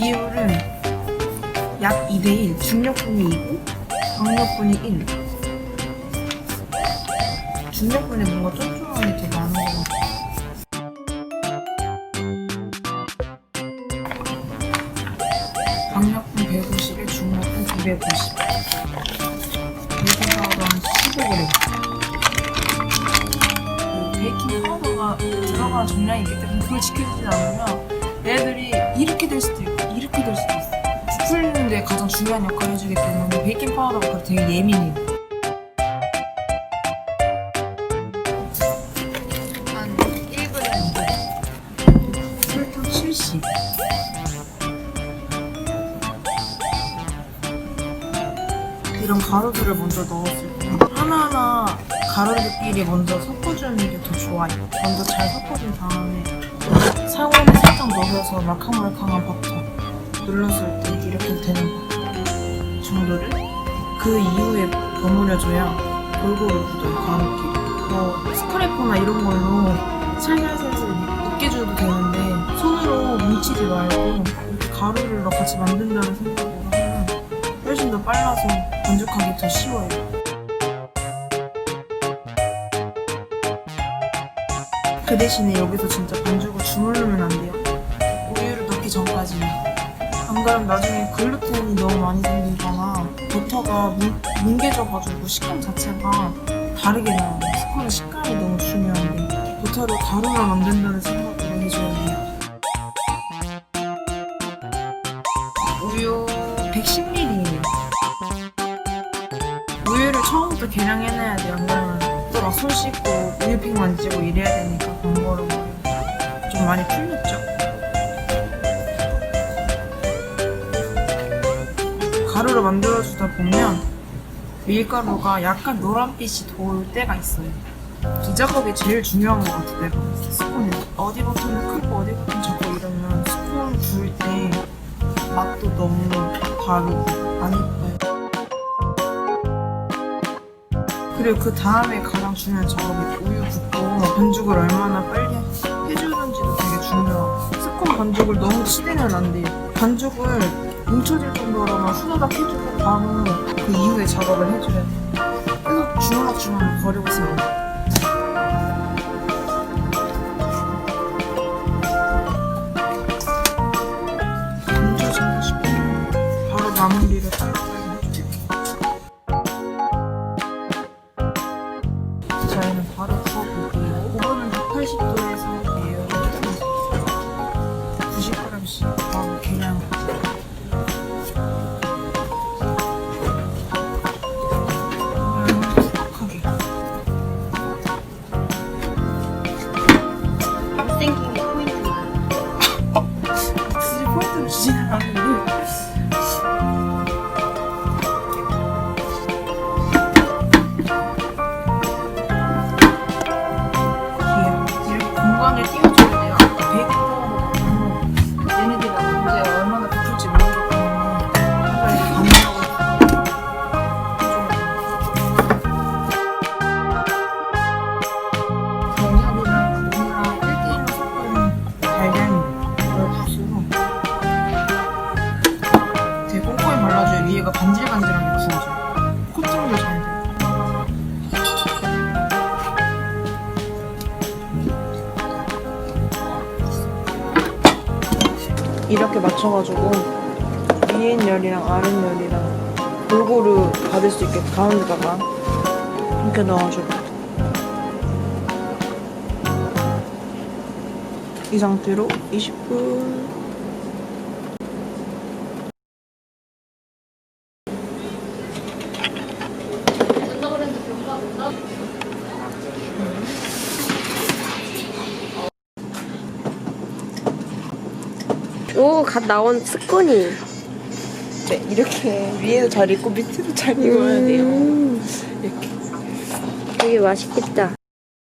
비율은 약 2대1, 중력분이 2고 강력분이 1. 중력분이 뭔가 쫀쫀함이 되게 많은 것 같아. 강력분 150에 중력분 250. 베이킹 파우더 한 15g. 베이킹 파우더가 들어간 정량이 있기 때문에 그걸 지켜주지 않으면 얘들이 이렇게 될 수도 있고 이렇게 될 수도 있어. 부풀리는 데 가장 중요한 역할을 해주기 때문에 베이킹 파우더가 되게 예민해요. 한 1g 설탕 70. 이런 가루들을 먼저 넣었을 때 하나하나 가루들끼리 먼저 섞어주는 게 더 좋아요. 먼저 잘 섞어준 다음에 상온에 살짝 넣어서 말캉말캉한 버터 눌렀을 때 이렇게 되는 거 정도를 그 이후에 버무려줘야 골고루 굳어요. 가루끼리. 뭐 스크래퍼나 이런 걸로 살살살살 으깨줘도 되는데 손으로 뭉치지 말고 이렇게 가루를 같이 만든다는 생각으로 하면 훨씬 더 빨라서 반죽하기 더 쉬워요. 그 대신에 여기서 진짜 반죽을 주물르면 안 돼요. 우유를 넣기 전까지는. 안 그러면 나중에 글루텐이 너무 많이 생기거나 버터가 뭉개져가지고 식감 자체가 다르게 나와요. 스콘의 식감이 너무 중요한데 버터를 가루로 만든다는 생각으로 해줘야 돼요. 우유 110ml예요. 우유를 처음부터 계량해놔야 돼요. 안 그러면 또 막 손 씻고 우유팩 만지고 이래야 되니까 번거로워. 좀 많이 풀렸죠? 가루를 만들어주다 보면 밀가루가 약간 노란빛이 돌 때가 있어요. 이 작업이 제일 중요한 것 같아. 내가 스콘에 어디 버튼을 크고 어디 버튼 잡고 이러면 스콘 구울 때 맛도 너무 다르고 안 예뻐요. 그리고 그 다음에 가장 중요한 작업이 우유 붓고 반죽을 얼마나 빨리 해주는지도 되게 중요하고 스콘 반죽을 너무 치대면 안 돼요. 반죽을 뭉쳐질 정도로만 후다닥 해주고 바로 그 이후에 작업을 해줘야 돼요. 계속 주물럭주물럭 거리고 있으면 안 돼요. 뭉쳐지고 싶으면 바로 마무리를 빨리빨리 해주세요. 저희는 바로 구워볼게요. 오븐은 180도에서 예열을 해주세요. 90g씩 바로 계량. 생긴 게 포인트인가요? 굳이 포인트를 주진 않았는데 이렇게 공간을 띄워줘야 돼요. 베이킹 파우더가 얘네들이 언제 얼마나 부풀지 모르기 때문에 빨리 반죽을 정답이랑 우유랑 1대1로 섞은 달걀물 붓으로 되게 꼼꼼히 발라줘야 위에가 간질간질하게 구워져요. 코팅도 잘 돼요. 이렇게 맞춰가지고 위엔 열이랑 아랫 열이랑 골고루 받을 수 있게 가운데다가 이렇게 넣어주고 이 상태로 20분. 오, 갓 나온 스콘이. 네, 이렇게 위에도 잘 익고 밑에도 잘 익어야 돼요. 이렇게. 되게 맛있겠다.